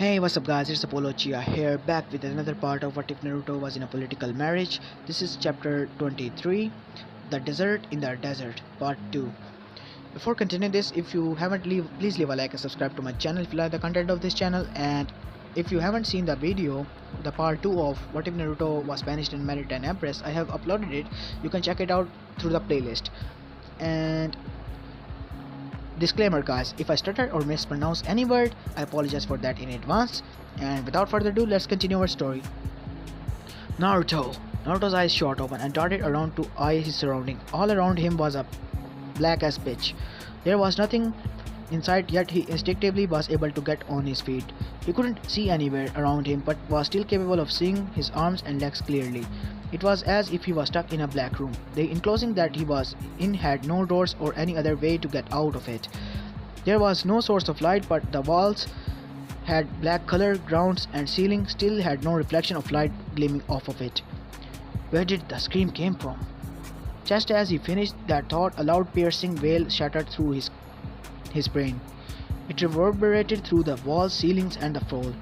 Hey, what's up guys, it's Apollo Uchiha here, back with another part of What If Naruto Was in a Political Marriage. This is chapter 23, The Desert in the Desert, part 2. Before continuing this, if you haven't please leave a like and subscribe to my channel if you like the content of this channel, and if you haven't seen the video, the part 2 of What If Naruto Was Banished and Married an Empress, I have uploaded it. You can check it out through the playlist. And disclaimer guys, if I stutter or mispronounce any word, I apologize for that in advance. And without further ado, let's continue our story. Naruto's eyes shot open and darted around to eye his surrounding. All around him was a black as pitch. There was nothing in sight, yet he instinctively was able to get on his feet. He couldn't see anywhere around him but was still capable of seeing his arms and legs clearly. It was as if he was stuck in a black room. The enclosing that he was in had no doors or any other way to get out of it. There was no source of light, but the walls had black color, grounds and ceiling still had no reflection of light gleaming off of it. Where did the scream came from? Just as he finished that thought, a loud piercing wail shattered through his brain. It reverberated through the walls, ceilings and the floor.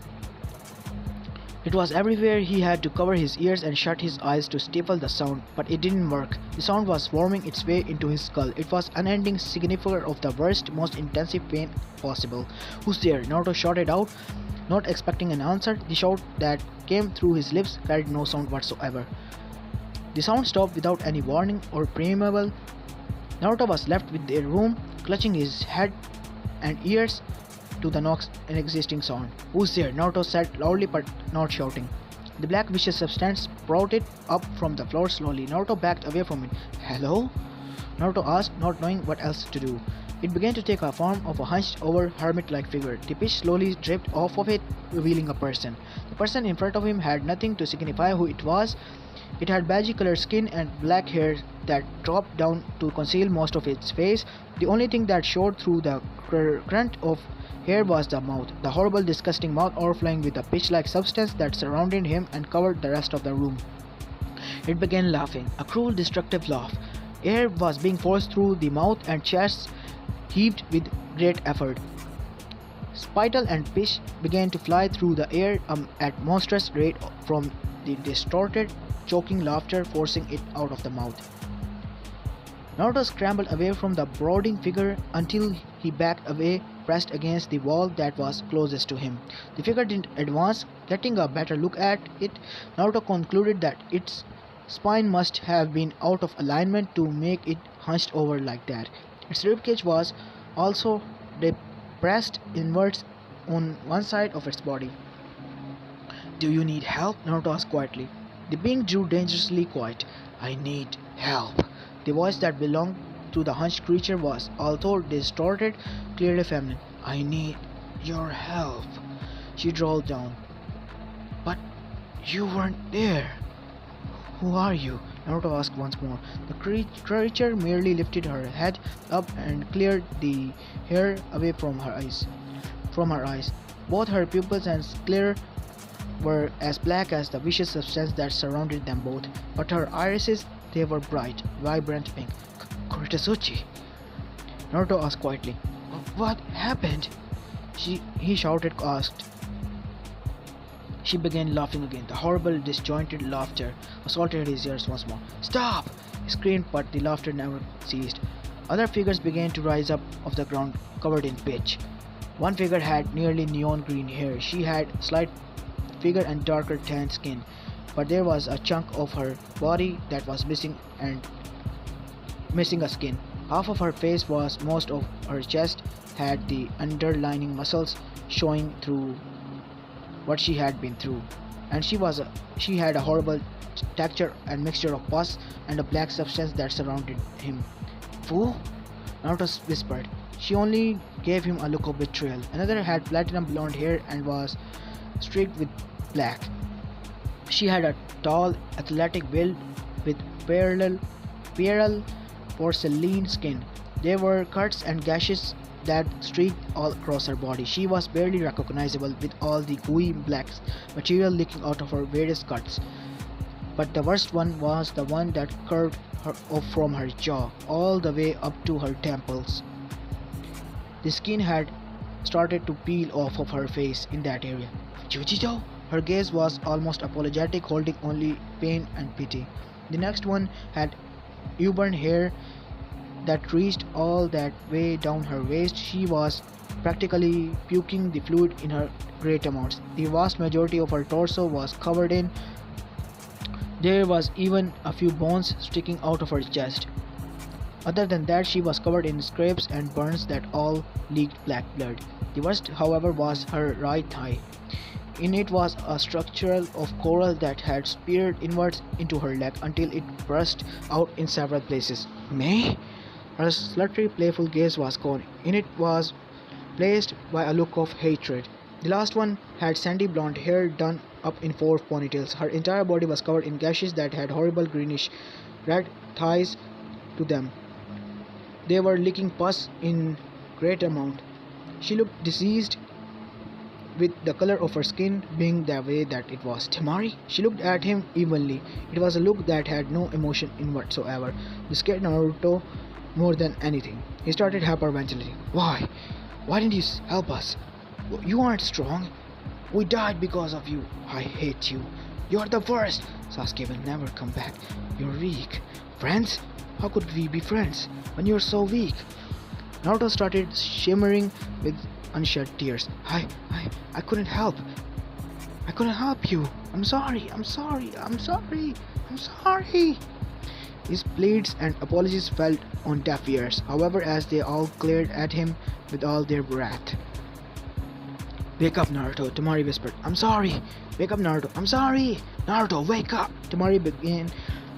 It was everywhere. He had to cover his ears and shut his eyes to stifle the sound, but it didn't work. The sound was worming its way into his skull. It was unending, signifier of the worst, most intensive pain possible. "Who's there?" Naruto shouted out, not expecting an answer. The shout that came through his lips carried no sound whatsoever. The sound stopped without any warning or preamble. Naruto was left with the room, clutching his head and ears to the next existing sound. "Who's there?" Naruto said loudly but not shouting. The black vicious substance sprouted up from the floor slowly. Naruto backed away from it. "Hello?" Naruto asked, not knowing what else to do. It began to take a form of a hunched over hermit-like figure. The pitch slowly dripped off of it, revealing a person. The person in front of him had nothing to signify who it was. It had baggy colored skin and black hair that dropped down to conceal most of its face. The only thing that showed through the current of hair was the mouth, the horrible, disgusting mouth overflowing with the pitch-like substance that surrounded him and covered the rest of the room. It began laughing, a cruel, destructive laugh. Air was being forced through the mouth and chest heaved with great effort. Spittle and pitch began to fly through the air at monstrous rate from the distorted, choking laughter forcing it out of the mouth. Naruto scrambled away from the brooding figure until he backed away, pressed against the wall that was closest to him. The figure didn't advance. Getting a better look at it, Naruto concluded that its spine must have been out of alignment to make it hunched over like that. Its ribcage was also depressed inwards on one side of its body. "Do you need help?" Naruto asked quietly. The being drew dangerously quiet. "I need help." The voice that belonged to the hunched creature was, although distorted, clearly feminine. "I need your help," she drawled down. "But you weren't there." "Who are you?" Naruto asked once more. The creature merely lifted her head up and cleared the hair away from her eyes. Both her pupils and sclera were as black as the vicious substance that surrounded them both, but her irises, they were bright, vibrant pink. "Kuritazuchi?" Naruto asked quietly. "What happened?" He shouted, asked. She began laughing again. The horrible, disjointed laughter assaulted his ears once more. "Stop!" he screamed, but the laughter never ceased. Other figures began to rise up off the ground, covered in pitch. One figure had nearly neon green hair. She had slight figure and darker tan skin, but there was a chunk of her body that was missing a skin. Half of her face was most of her chest had the underlying muscles showing through what she had been through, and she had a horrible texture and mixture of pus and a black substance that surrounded him. "Fool?" Naruto whispered. She only gave him a look of betrayal. Another had platinum blonde hair and was streaked with black. She had a tall, athletic build with pale porcelain skin. There were cuts and gashes that streaked all across her body. She was barely recognizable with all the gooey black material leaking out of her various cuts. But the worst one was the one that curved her off from her jaw all the way up to her temples. The skin had started to peel off of her face in that area. Jujito? Her gaze was almost apologetic, holding only pain and pity. The next one had auburn hair that reached all that way down her waist. She was practically puking the fluid in her great amounts. The vast majority of her torso was covered in. There was even a few bones sticking out of her chest. Other than that, she was covered in scrapes and burns that all leaked black blood. The worst, however, was her right thigh. In it was a structure of coral that had speared inwards into her leg until it burst out in several places. May? Her slutty, playful gaze was gone. In it was placed by a look of hatred. The last one had sandy blonde hair done up in 4 ponytails. Her entire body was covered in gashes that had horrible greenish red ties to them. They were licking pus in great amount. She looked diseased, with the color of her skin being the way that it was. Temari? She looked at him evenly. It was a look that had no emotion in whatsoever. It scared Naruto more than anything. He started hyperventilating. Why? Why didn't you help us? You aren't strong. We died because of you. I hate you. You're the worst. Sasuke will never come back. You're weak. Friends? How could we be friends when you're so weak? Naruto started shimmering with unshed tears. I couldn't help. I couldn't help you. I'm sorry. I'm sorry. I'm sorry. I'm sorry. His pleads and apologies fell on deaf ears, however, as they all glared at him with all their wrath. Wake up, Naruto, Temari whispered. I'm sorry. Wake up, Naruto. I'm sorry. Naruto, wake up. Temari began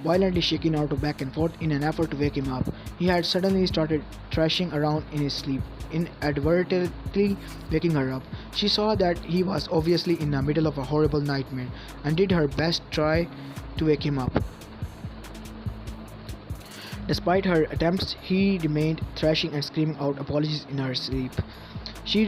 violently shaking Naruto back and forth in an effort to wake him up. He had suddenly started thrashing around in his sleep, inadvertently waking her up. She saw that he was obviously in the middle of a horrible nightmare and did her best to try to wake him up. Despite her attempts, he remained thrashing and screaming out apologies in her sleep. She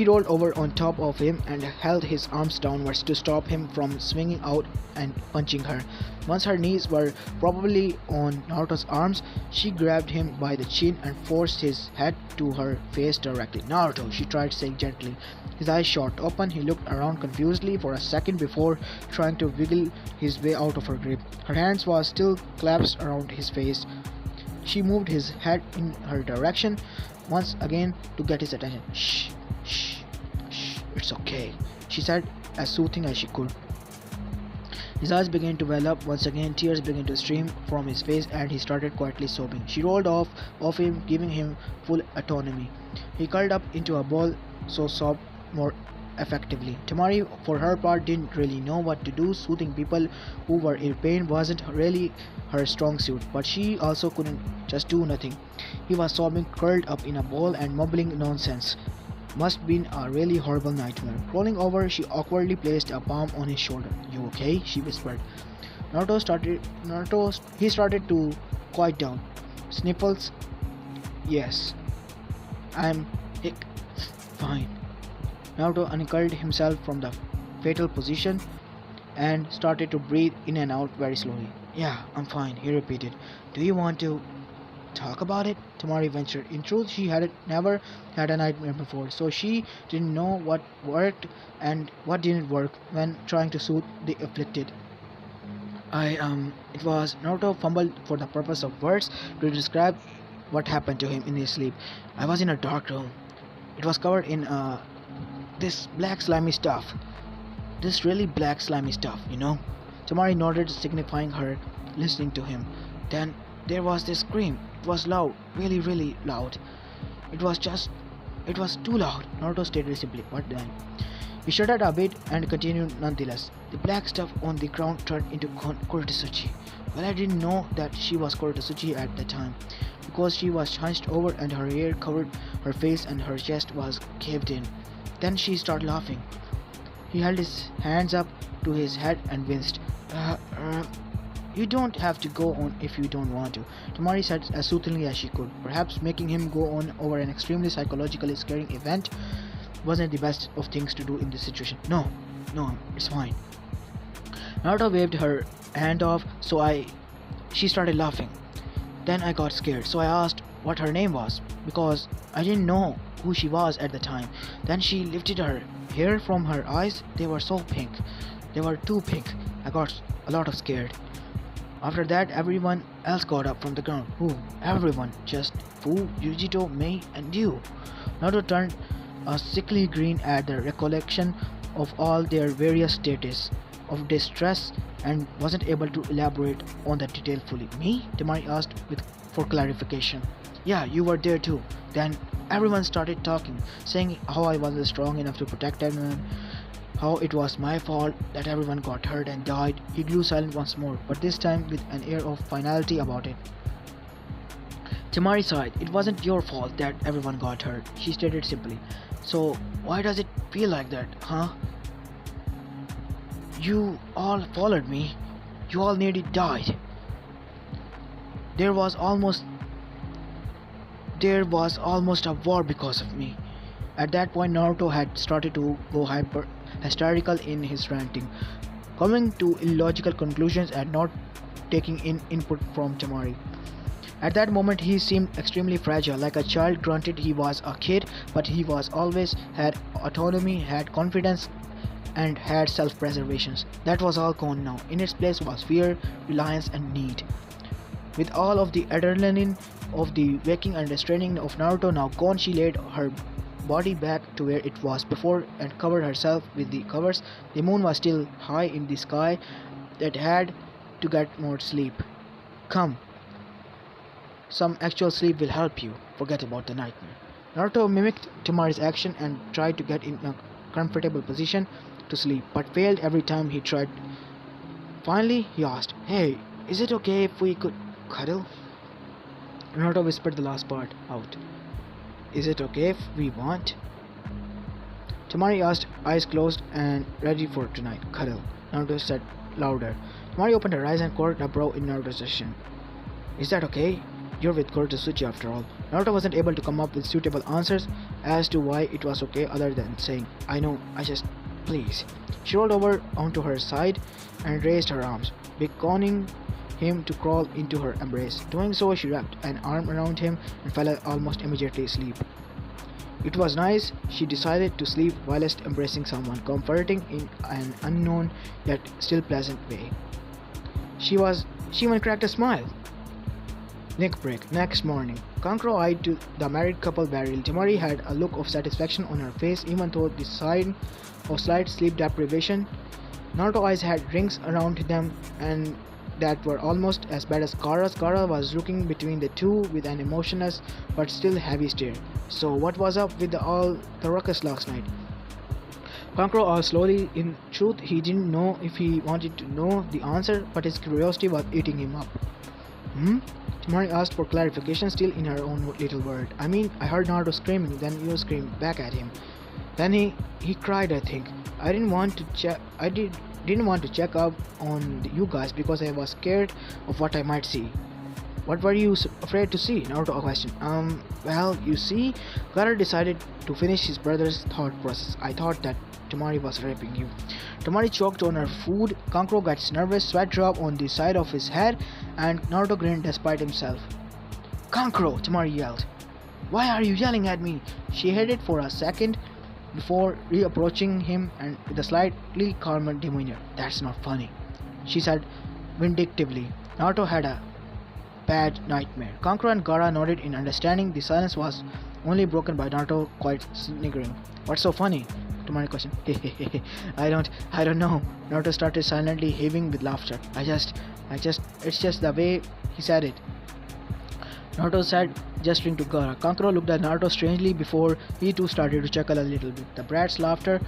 rolled over on top of him and held his arms downwards to stop him from swinging out and punching her. Once her knees were probably on Naruto's arms, she grabbed him by the chin and forced his head to her face directly. Naruto, she tried saying gently. His eyes shot open. He looked around confusedly for a second before trying to wiggle his way out of her grip. Her hands were still clasped around his face. She moved his head in her direction once again to get his attention. Shh, shh, shh, it's okay, she said as soothing as she could. His eyes began to well up once again, tears began to stream from his face and he started quietly sobbing. She rolled off him, giving him full autonomy. He curled up into a ball, so sobbed more effectively. Temari, for her part, didn't really know what to do. Soothing people who were in pain wasn't really her strong suit, but she also couldn't just do nothing. He was sobbing, curled up in a ball and mumbling nonsense. Must been a really horrible nightmare. Rolling over, she awkwardly placed a palm on his shoulder. You okay? She whispered. He started to quiet down. Sniffles. Yes. I'm fine. Naruto uncurled himself from the fatal position and started to breathe in and out very slowly. Yeah, I'm fine, he repeated. Do you want to talk about it? Temari ventured. In truth, she had never had a nightmare before, so she didn't know what worked and what didn't work when trying to soothe the afflicted. It was Naruto fumbled for the purpose of words to describe what happened to him in his sleep. I was in a dark room. It was covered in this black slimy stuff. This really black slimy stuff, you know? Temari nodded, signifying her listening to him. Then there was this scream. It was loud, really, really loud. It was too loud, Naruto stated simply. What then? He shuddered a bit and continued nonetheless. The black stuff on the ground turned into Kurotetsuchi. Well, I didn't know that she was Kurotetsuchi at the time, because she was hunched over and her hair covered her face and her chest was caved in. Then she started laughing. He held his hands up to his head and winced. You don't have to go on if you don't want to, Temari said as soothingly as she could. Perhaps making him go on over an extremely psychologically scaring event wasn't the best of things to do in this situation. No, it's fine. Naruto waved her hand off, she started laughing. Then I got scared, so I asked what her name was, because I didn't know who she was at the time. Then she lifted her hair from her eyes. They were so pink. They were too pink. I got a lot of scared. After that, everyone else got up from the ground. Who? Everyone. Just Fu, Yujito, Mei, and you. Naruto turned a sickly green at the recollection of all their various states of distress and wasn't able to elaborate on the detail fully. Me? Temari asked for clarification. Yeah, you were there too. Then everyone started talking, saying how I wasn't strong enough to protect everyone, how it was my fault that everyone got hurt and died. He grew silent once more, but this time with an air of finality about it. Temari sighed. It wasn't your fault that everyone got hurt, she stated simply. So why does it feel like that, huh? You all followed me. You all nearly died. There was almost a war because of me. At that point, Naruto had started to go hysterical in his ranting, coming to illogical conclusions and not taking in input from Temari. At that moment, he seemed extremely fragile, like a child. Granted, he was a kid, but he was always had autonomy, had confidence, and had self-preservation. That was all gone now. In its place was fear, reliance, and need. With all of the adrenaline of the waking and restraining of Naruto now gone, she laid her body back to where it was before and covered herself with the covers. The moon was still high in the sky. That had to get more sleep. Come. Some actual sleep will help you forget about the nightmare. Naruto mimicked Temari's action and tried to get in a comfortable position to sleep, but failed every time he tried. Finally, he asked, "Hey, is it okay if we could cuddle?" Naruto whispered the last part out. "Is it okay if we want?" Temari asked, eyes closed and ready for tonight. Cuddle. Naruto said louder. Temari opened her eyes and coiled a brow in Naruto's direction. "Is that okay? You're with Kurotsuchi after all." Naruto wasn't able to come up with suitable answers as to why it was okay other than saying, "I know, I just... please." She rolled over onto her side and raised her arms, beckoning him to crawl into her embrace. Doing so, she wrapped an arm around him and fell almost immediately asleep. It was nice, she decided, to sleep whilst embracing someone, comforting in an unknown yet still pleasant way. She even cracked a smile. Neck break. Next morning, Kankuro eyed to the married couple burial. Temari had a look of satisfaction on her face, even though the sign of slight sleep deprivation. Naruto's eyes had rings around them and that were almost as bad as Gaara's. Gaara was looking between the two with an emotionless but still heavy stare. So what was up with all the ruckus last night? Kankuro asked slowly. In truth, he didn't know if he wanted to know the answer, but his curiosity was eating him up. Temari asked for clarification, still in her own little world. "I mean, I heard Naruto screaming, then you screamed back at him. Then he cried, I think. I didn't want to check up on you guys because I was scared of what I might see." "What were you afraid to see?" Naruto questioned. Well, you see, Gaara decided to finish his brother's thought process. I thought that Temari was raping you." Temari choked on her food. Kankuro got nervous, sweat dropped on the side of his head, and Naruto grinned despite himself. "Kankuro!" Temari yelled. "Why are you yelling at me?" She hesitated for a second before reapproaching him and with a slightly calmer demeanor. "That's not funny," she said vindictively. Naruto had a bad nightmare. Kankuro and Gaara nodded in understanding. The silence was only broken by Naruto quite sniggering. "What's so funny?" Temari questioned. I don't know." Naruto started silently heaving with laughter. It's just the way he said it," Naruto said, gesturing to Gaara. Kankuro looked at Naruto strangely before he too started to chuckle a little bit. The brat's laughter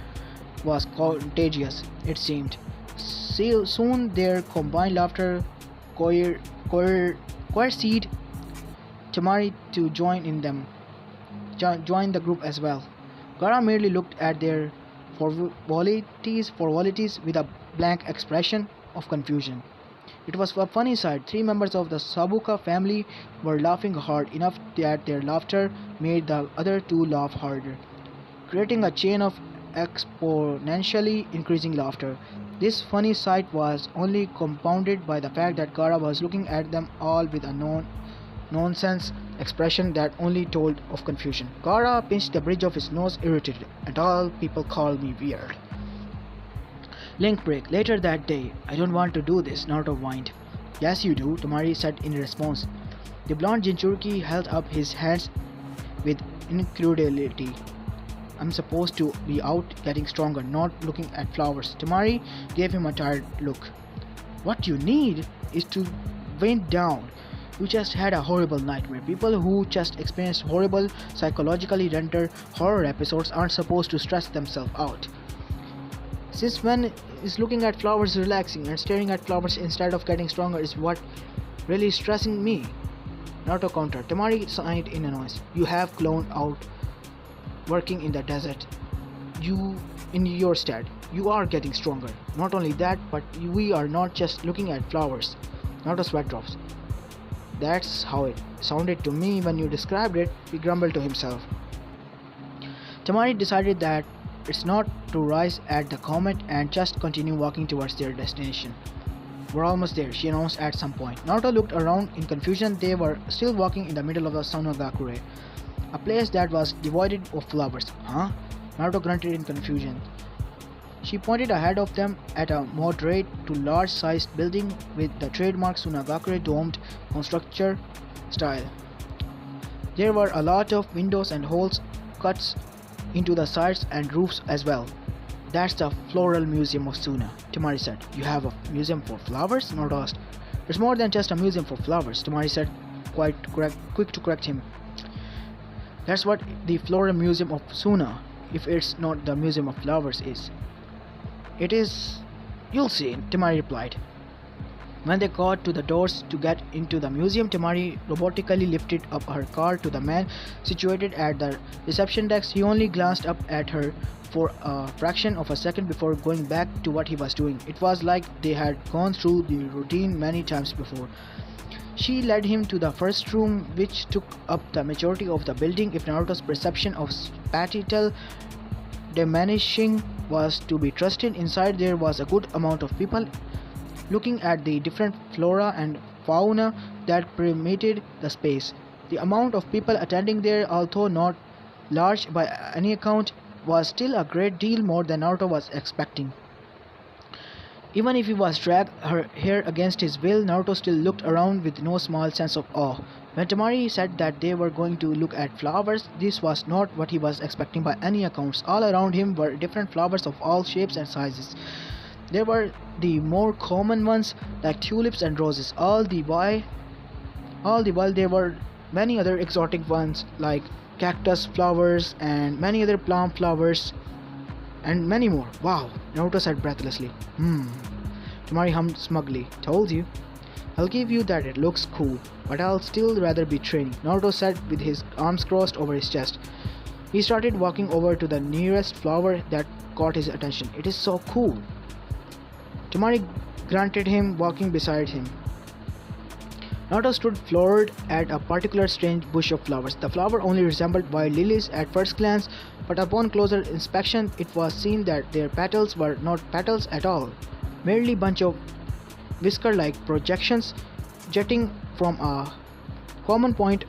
was contagious, it seemed. Soon their combined laughter coerced Temari to join the group as well. Gaara merely looked at their frivolities with a blank expression of confusion. It was a funny sight. 3 members of the Sabuka family were laughing hard enough that their laughter made the other 2 laugh harder, creating a chain of exponentially increasing laughter. This funny sight was only compounded by the fact that Gaara was looking at them all with a nonsense expression that only told of confusion. Kara pinched the bridge of his nose, irritated. And all people call me weird. Link break. Later that day. I don't want to do this, Naruto whined. Yes you do, Temari said in response. The blonde Jinchuriki held up his hands with incredulity. I'm supposed to be out getting stronger, not looking at flowers. Temari gave him a tired look. What you need is to wind down. You just had a horrible nightmare. People who just experienced horrible, psychologically rendered horror episodes aren't supposed to stress themselves out. Since when is looking at flowers relaxing, and staring at flowers instead of getting stronger is what really stressing me? Naruto countered. Temari sighed in annoyance. You have cloned out working in the desert. In your stead. You are getting stronger. Not only that, but we are not just looking at flowers. Naruto sweat drops. That's how it sounded to me when you described it, he grumbled to himself. Temari decided that it's not to rise at the comment and just continue walking towards their destination. We're almost there, she announced at some point. Naruto looked around in confusion. They were still walking in the middle of the Sonogakure, a place that was devoid of flowers. Huh? Naruto grunted in confusion. She pointed ahead of them at a moderate to large-sized building with the trademark Sunagakure domed construction style. There were a lot of windows and holes cut into the sides and roofs as well. That's the Floral Museum of Suna, Temari said. You have a museum for flowers? Naruto asked. It's more than just a museum for flowers, Temari said, quick to correct him. That's what the Floral Museum of Suna, if it's not the Museum of Flowers, is. It is. You'll see, Temari replied. When they got to the doors to get into the museum, Temari robotically lifted up her card to the man situated at the reception desk. He only glanced up at her for a fraction of a second before going back to what he was doing. It was like they had gone through the routine many times before. She led him to the first room, which took up the majority of the building. If Naruto's perception of spatial diminishing was to be trusted, inside there was a good amount of people looking at the different flora and fauna that permeated the space. The amount of people attending there, although not large by any account, was still a great deal more than Naruto was expecting. Even if he was dragged here against his will, Naruto still looked around with no small sense of awe. When Temari said that they were going to look at flowers, this was not what he was expecting by any accounts. All around him were different flowers of all shapes and sizes. There were the more common ones like tulips and roses. All the while there were many other exotic ones like cactus flowers and many other plum flowers and many more. Wow, Naruto said breathlessly. Temari hummed smugly. Told you. I'll give you that it looks cool, but I'll still rather be training, Naruto said with his arms crossed over his chest. He started walking over to the nearest flower that caught his attention. It is so cool. Temari grunted him, walking beside him. Naruto stood floored at a particular strange bush of flowers. The flower only resembled wild lilies at first glance, but upon closer inspection it was seen that their petals were not petals at all, merely bunch of whisker-like projections jutting from a common point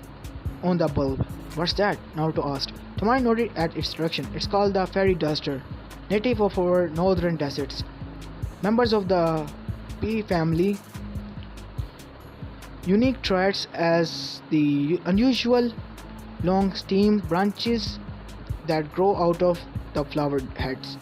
on the bulb. What's that? Naruto asked. Temari nodded at its direction. It's called the fairy duster, native of our northern deserts. Members of the pea family. Unique traits as the unusual long stem branches that grow out of the flower heads.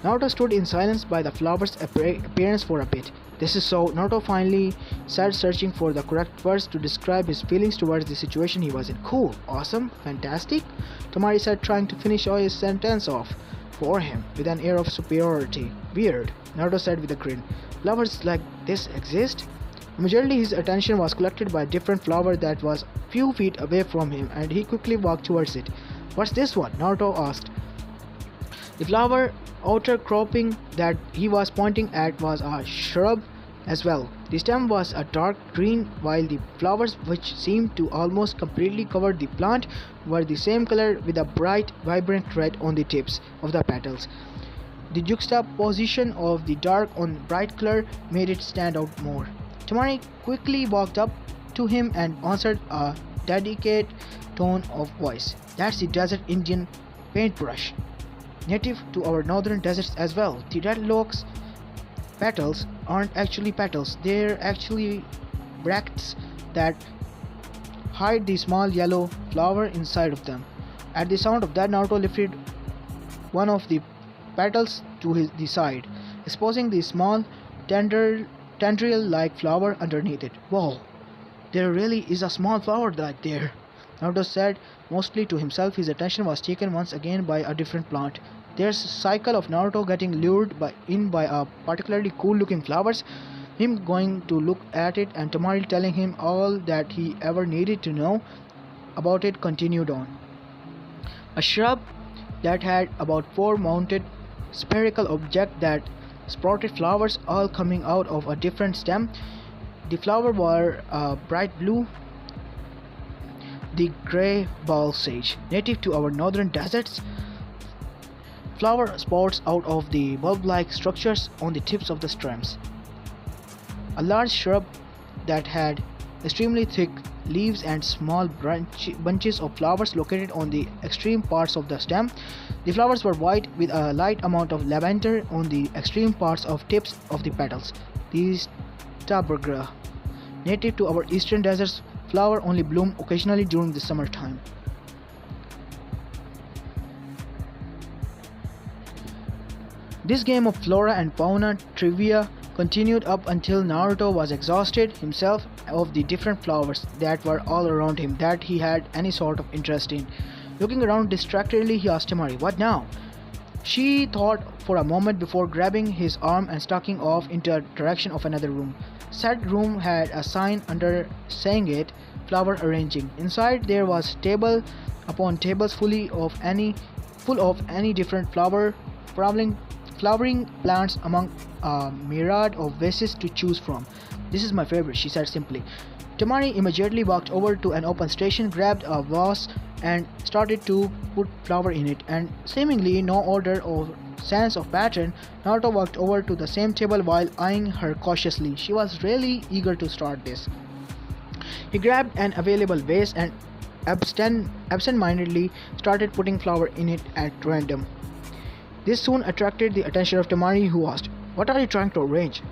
Naruto stood in silence by the flower's appearance for a bit. This is so, Naruto finally said, searching for the correct words to describe his feelings towards the situation he was in. Cool, awesome, fantastic, Temari said, trying to finish all his sentence off for him with an air of superiority. Weird, Naruto said with a grin. Flowers like this exist? Immediately his attention was collected by a different flower that was a few feet away from him, and he quickly walked towards it. What's this one? Naruto asked. The flower outer cropping that he was pointing at was a shrub as well. The stem was a dark green, while the flowers, which seemed to almost completely cover the plant, were the same color with a bright, vibrant red on the tips of the petals. The juxtaposition of the dark on bright color made it stand out more. Temari quickly walked up to him and answered a delicate tone of voice. That's the desert Indian paintbrush, native to our northern deserts as well. The red lox petals aren't actually petals, they're actually bracts that hide the small yellow flower inside of them. At the sound of that, Naruto lifted one of the petals to the side, exposing the small tendril-like flower underneath it. Whoa, there really is a small flower like there, Naruto said, mostly to himself. His attention was taken once again by a different plant. There's a cycle of Naruto getting lured by a particularly cool-looking flowers, him going to look at it, and Tamari telling him all that he ever needed to know about it continued on. A shrub that had about four mounted spherical objects that sprouted flowers all coming out of a different stem. The flowers were bright blue, the grey ball sage, native to our northern deserts. Flower sprouts out of the bulb-like structures on the tips of the stems. A large shrub that had extremely thick leaves and small bunches of flowers located on the extreme parts of the stem. The flowers were white with a light amount of lavender on the extreme parts of tips of the petals. The Stabergra, native to our eastern deserts, flower only bloom occasionally during the summertime. This game of flora and fauna trivia continued up until Naruto was exhausted himself of the different flowers that were all around him that he had any sort of interest in. Looking around distractedly, he asked Temari, "What now?" She thought for a moment before grabbing his arm and stalking off into the direction of another room. Said room had a sign under saying it, flower arranging. Inside there was table upon tables full of any different flowering plants among a myriad of vases to choose from. "This is my favorite," she said simply. Tamari immediately walked over to an open station, grabbed a vase and started to put flower in it, and seemingly no order or sense of pattern, Naruto walked over to the same table while eyeing her cautiously. She was really eager to start this. He grabbed an available vase and absent-mindedly started putting flower in it at random. This soon attracted the attention of Tamari, who asked, "What are you trying to arrange?"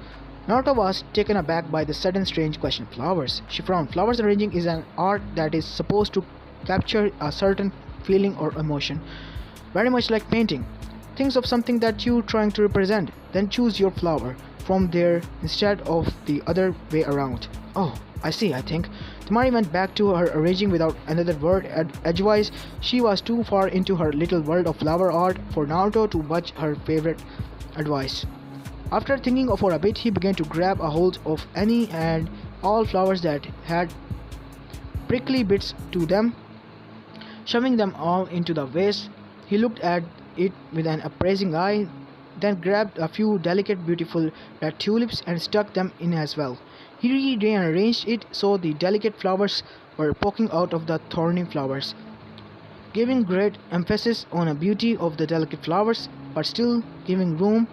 Naruto was taken aback by the sudden strange question. "Flowers," she frowned. "Flowers arranging is an art that is supposed to capture a certain feeling or emotion, very much like painting. Think of something that you're trying to represent, then choose your flower from there instead of the other way around." "Oh, I see, I think." Tamari went back to her arranging without another word edgewise. She was too far into her little world of flower art for Naruto to budge her favorite advice. After thinking for a bit, he began to grab a hold of any and all flowers that had prickly bits to them, shoving them all into the vase. He looked at it with an appraising eye, then grabbed a few delicate, beautiful red tulips and stuck them in as well. He rearranged it so the delicate flowers were poking out of the thorny flowers, giving great emphasis on the beauty of the delicate flowers, but still giving room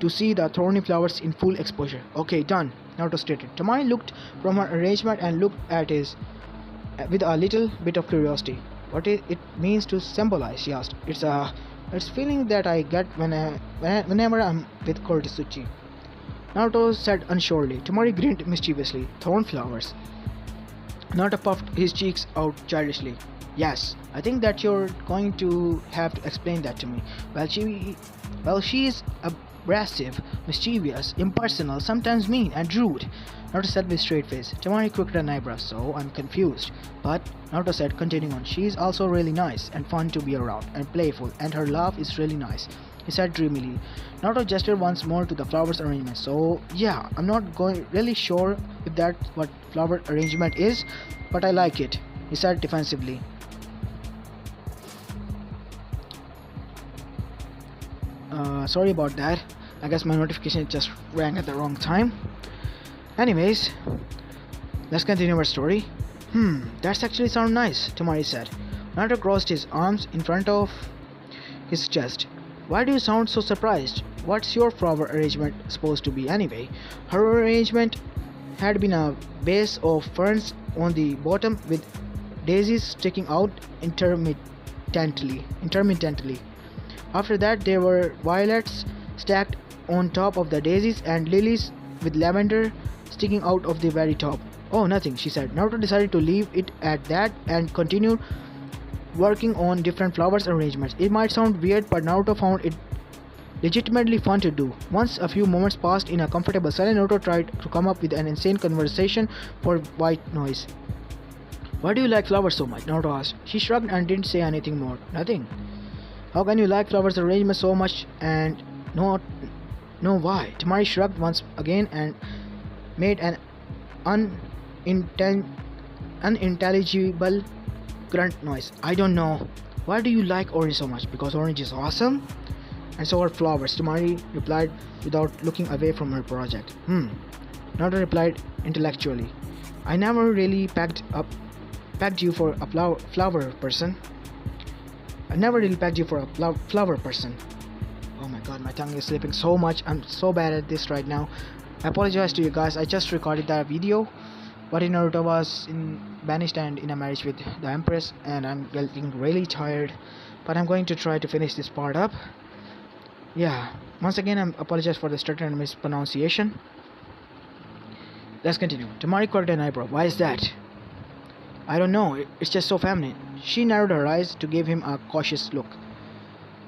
to see the thorny flowers in full exposure. "Okay, done," Naruto stated. Tamari looked from her arrangement and looked at his with a little bit of curiosity. "What it means to symbolize?" she asked. It's feeling that I get whenever I'm with Kortsuchi," Naruto said unsurely. Tamari grinned mischievously. "Thorn flowers." Naruto puffed his cheeks out childishly. "Yes, I think that you're going to have to explain that to me." She's abrasive, mischievous, impersonal, sometimes mean and rude," Naruto said with straight face. Tamari crooked an eyebrow. "So I'm confused." "But," Naruto said, continuing on, "she's also really nice and fun to be around and playful, and her laugh is really nice," he said dreamily. Naruto gestured once more to the flowers arrangement. "So yeah, I'm not really sure if that's what flower arrangement is, but I like it," he said defensively. Sorry about that. I guess my notification just rang at the wrong time. Anyways, let's continue our story. That's actually sound nice," Tamari said. Naruto crossed his arms in front of his chest. "Why do you sound so surprised? What's your flower arrangement supposed to be anyway?" "Her arrangement had been a base of ferns on the bottom with daisies sticking out intermittently. After that, there were violets stacked on top of the daisies and lilies with lavender sticking out of the very top. Oh, nothing, she said. Naruto decided to leave it at that and continued working on different flowers arrangements. It might sound weird, but Naruto found it legitimately fun to do. Once a few moments passed in a comfortable silence, Naruto tried to come up with an insane conversation for white noise. Why do you like flowers so much? Naruto asked. She shrugged and didn't say anything more. Nothing. How can you like flowers arrangement so much and not know why? Tamari shrugged once again and made an unintelligible grunt noise. I don't know. Why do you like orange so much? Because orange is awesome? And so are flowers, Tamari replied without looking away from her project. Naruto replied intellectually. I never really pegged you for a flower person. I never really pegged you for a flower person. Oh my god, my tongue is slipping so much. I'm so bad at this right now. I apologize to you guys. I just recorded that video. But Naruto was banished and in a marriage with the Empress, and I'm getting really tired. But I'm going to try to finish this part up. Yeah, once again I apologize for the stutter and mispronunciation. Let's continue. Tamari quirked an eyebrow. Why is that? I don't know, it's just so feminine. She narrowed her eyes to give him a cautious look.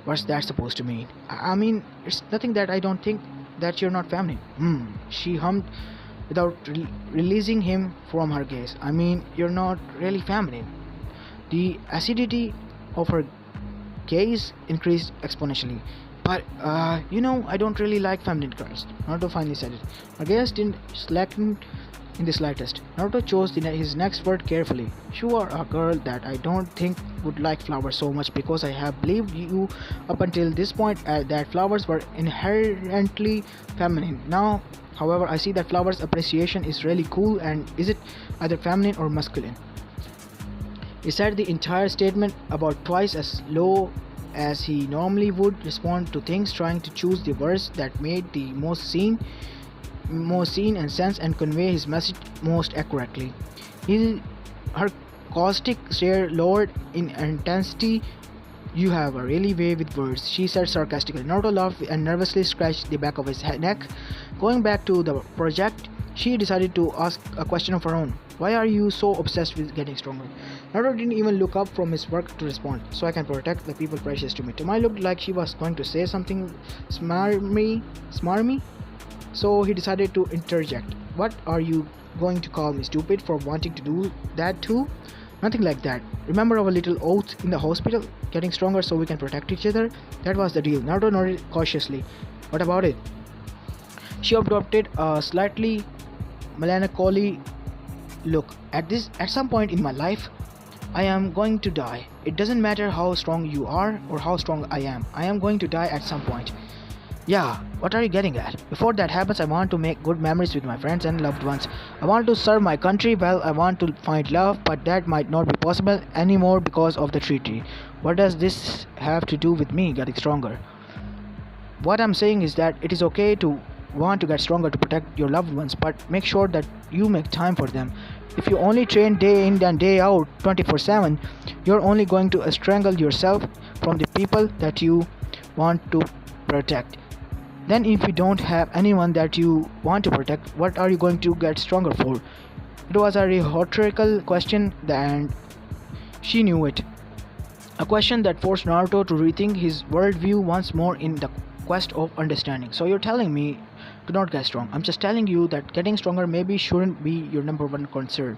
What's that supposed to mean? I mean, it's nothing that I don't think that you're not feminine. She hummed without releasing him from her gaze. I mean, you're not really feminine. The acidity of her gaze increased exponentially. But, I don't really like feminine girls. Naruto finally said it. Her gaze didn't slacken in the slightest. Naruto chose his next word carefully. You are a girl that I don't think would like flowers so much because I have believed you up until this point that flowers were inherently feminine. Now, however, I see that flowers appreciation is really cool, and is it either feminine or masculine? He said the entire statement about twice as low as he normally would, respond to things, trying to choose the words that made the most scene and sense and convey his message most accurately. Her caustic stare lowered in intensity. You have a really way with words, she said sarcastically. Naruto laughed and nervously scratched the back of his neck. Going back to the project, she decided to ask a question of her own. Why are you so obsessed with getting stronger? Naruto didn't even look up from his work to respond. So I can protect the people precious to me. Tamai looked like she was going to say something smarmy. So he decided to interject. What are you going to call me, stupid, for wanting to do that too? Nothing like that. Remember our little oath in the hospital? Getting stronger so we can protect each other? That was the deal. Naruto nodded cautiously. What about it? She adopted a slightly melancholy look. At some point in my life, I am going to die. It doesn't matter how strong you are or how strong I am. I am going to die at some point. Yeah, what are you getting at? Before that happens, I want to make good memories with my friends and loved ones. I want to serve my country well. I want to find love, but that might not be possible anymore because of the treaty. What does this have to do with me getting stronger? What I'm saying is that it is okay to want to get stronger to protect your loved ones, but make sure that you make time for them. If you only train day in and day out 24/7, you're only going to strangle yourself from the people that you want to protect. Then if you don't have anyone that you want to protect, what are you going to get stronger for? It was a rhetorical question, and she knew it. A question that forced Naruto to rethink his worldview once more in the quest of understanding. So you're telling me to not get strong. I'm just telling you that getting stronger maybe shouldn't be your number one concern.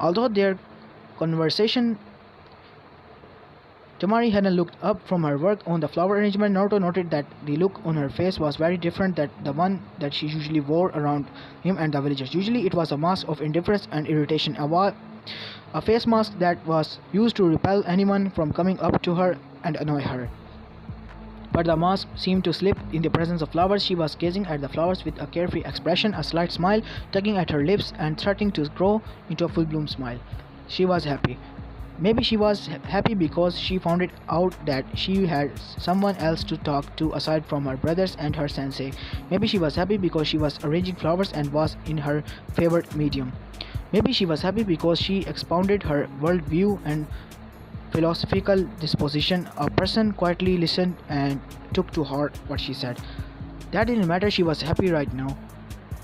Although their conversation, Tamari hadn't looked up from her work on the flower arrangement. Naruto noted that the look on her face was very different than the one that she usually wore around him and the villagers. Usually it was a mask of indifference and irritation, a face mask that was used to repel anyone from coming up to her and annoy her. But the mask seemed to slip in the presence of flowers. She was gazing at the flowers with a carefree expression, a slight smile tugging at her lips and threatening to grow into a full-bloom smile. She was happy. Maybe she was happy because she found it out that she had someone else to talk to aside from her brothers and her sensei. Maybe she was happy because she was arranging flowers and was in her favorite medium. Maybe she was happy because she expounded her worldview and philosophical disposition. A person quietly listened and took to heart what she said. That didn't matter, she was happy right now.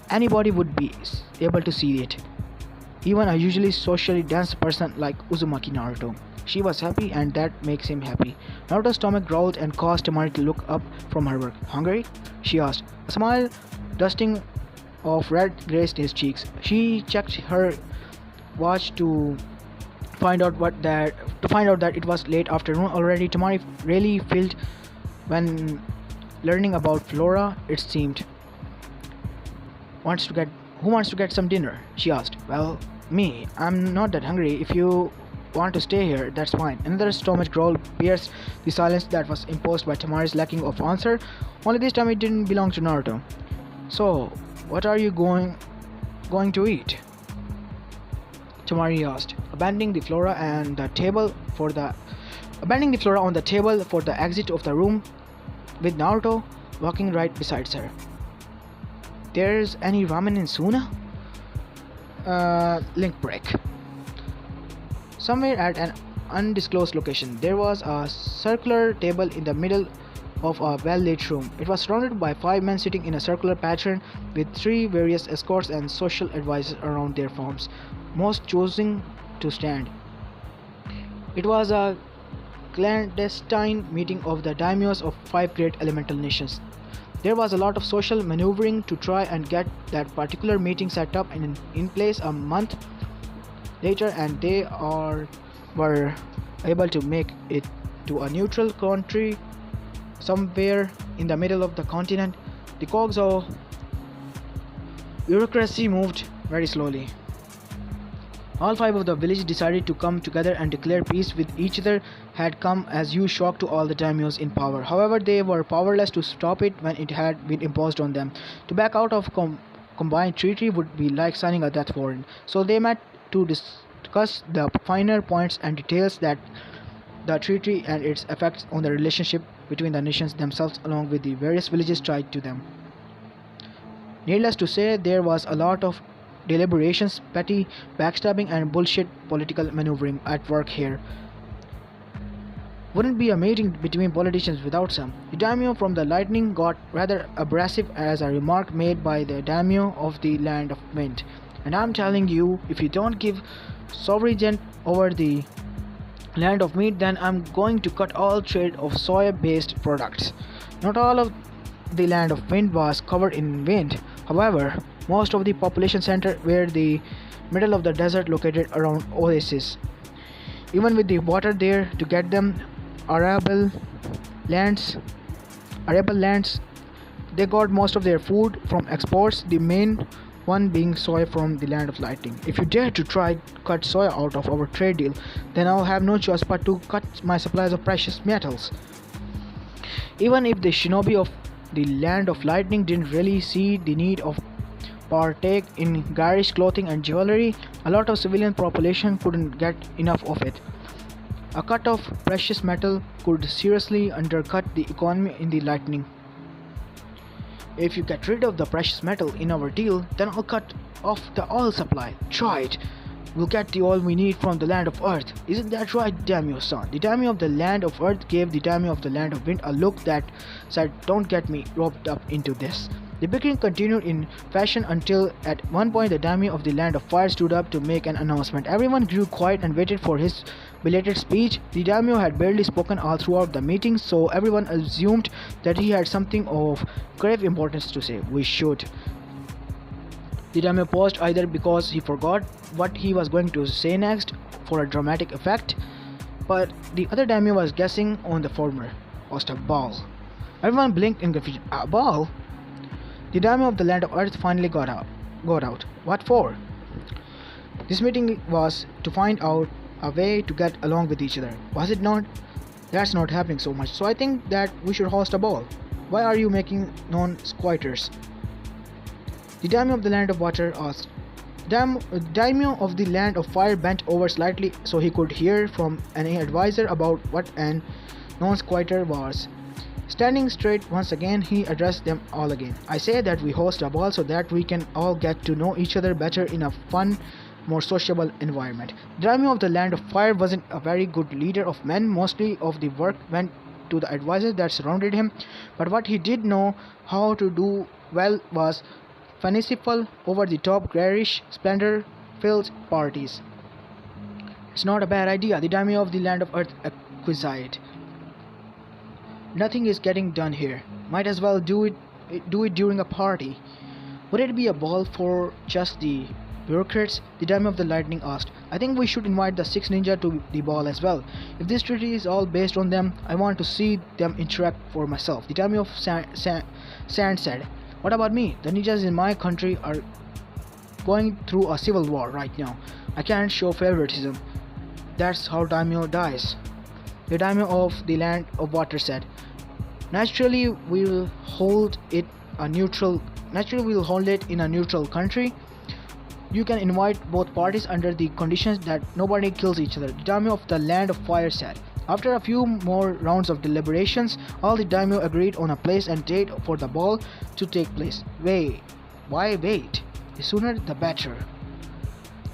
Anybody would be able to see it. Even a usually socially dense person like Uzumaki Naruto. She was happy and that makes him happy. Naruto's stomach growled and caused Tamari to look up from her work. Hungry? She asked. A smile dusting of red graced his cheeks. She checked her watch to find out that it was late afternoon already. Tamari really filled when learning about Flora, it seemed. Wants to get Who wants to get some dinner? She asked. Well, me. I'm not that hungry. If you want to stay here, that's fine. Another stomach growl pierced the silence that was imposed by Tamari's lacking of answer. Only this time it didn't belong to Naruto. So, what are you going to eat? Tamari asked, abandoning the flora on the table for the exit of the room with Naruto walking right beside her. There's any ramen in Suna? Link break. Somewhere at an undisclosed location, there was a circular table in the middle of a well-lit room. It was surrounded by 5 men sitting in a circular pattern with 3 various escorts and social advisors around their forms, most choosing to stand. It was a clandestine meeting of the daimyos of 5 great elemental nations. There was a lot of social maneuvering to try and get that particular meeting set up and in place a month later, and they were able to make it to a neutral country somewhere in the middle of the continent. The cogs of bureaucracy moved very slowly. All 5 of the village decided to come together and declare peace with each other had come as huge shock to all the daimyos in power. However, they were powerless to stop it when it had been imposed on them. To back out of combined treaty would be like signing a death warrant. So they met to discuss the finer points and details that the treaty and its effects on the relationship between the nations themselves along with the various villages tied to them. Needless to say, there was a lot of deliberations, petty backstabbing and bullshit political maneuvering at work here. Wouldn't be a meeting between politicians without some. The daimyo from the lightning got rather abrasive as a remark made by the daimyo of the land of wind. And I'm telling you, if you don't give sovereignty over the land of meat, then I'm going to cut all trade of soy-based products. Not all of the land of wind was covered in wind. However, most of the population center were the middle of the desert located around oases. Even with the water there to get them arable lands, they got most of their food from exports, the main one being soy from the land of lightning. If you dare to try cut soy out of our trade deal, then I'll have no choice but to cut my supplies of precious metals. Even if the shinobi of the land of lightning didn't really see the need of partake in garish clothing and jewelry, a lot of civilian population couldn't get enough of it. A cut of precious metal could seriously undercut the economy in the lightning. If you get rid of the precious metal in our deal, then I'll cut off the oil supply. Try it. We'll get the oil we need from the land of earth. Isn't that right, daimyo-san? The daimyo of the land of earth gave the daimyo of the land of wind a look that said, don't get me roped up into this. The bickering continued in fashion until at one point the daimyo of the land of fire stood up to make an announcement. Everyone grew quiet and waited for his belated speech. The daimyo had barely spoken all throughout the meeting, so everyone assumed that he had something of grave importance to say. We should. The daimyo paused either because he forgot what he was going to say next for a dramatic effect, but the other daimyo was guessing on the former. Was a ball. Everyone blinked in confusion. A ball? The daimyo of the land of earth finally got out. What for? This meeting was to find out a way to get along with each other. Was it not? That's not happening so much, so I think that we should host a ball. Why are you making non-squatters? The daimyo of the land of water asked. The Daimyo of the Land of Fire bent over slightly so he could hear from any advisor about what an non-squatter was. Standing straight once again, he addressed them all again. I say that we host a ball so that we can all get to know each other better in a fun, more sociable environment. Daimyo of the Land of Fire wasn't a very good leader of men. Mostly of the work went to the advisors that surrounded him, but what he did know how to do well was fanciful, over-the-top, garish, splendor-filled parties. It's not a bad idea, the daimyo of the Land of Earth acquiesced. Nothing is getting done here. Might as well do it during a party. Would it be a ball for just the bureaucrats? The daimyo of the lightning asked. I think we should invite the six ninja to the ball as well. If this treaty is all based on them, I want to see them interact for myself. The daimyo of sand said. What about me? The ninjas in my country are going through a civil war right now. I can't show favoritism. That's how daimyo dies. The daimyo of the Land of Water said. Naturally, we'll hold it in a neutral country. You can invite both parties under the conditions that nobody kills each other. The daimyo of the Land of Fire said. After a few more rounds of deliberations, all the daimyo agreed on a place and date for the ball to take place. Why wait? The sooner the better.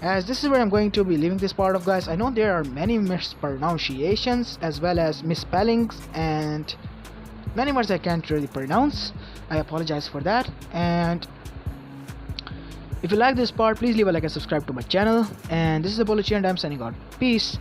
As this is where I'm going to be leaving this part of, guys. I know there are many mispronunciations as well as misspellings and many words I can't really pronounce. I apologize for that. And if you like this part, please leave a like and subscribe to my channel. And this is Apology and I'm signing out. Peace.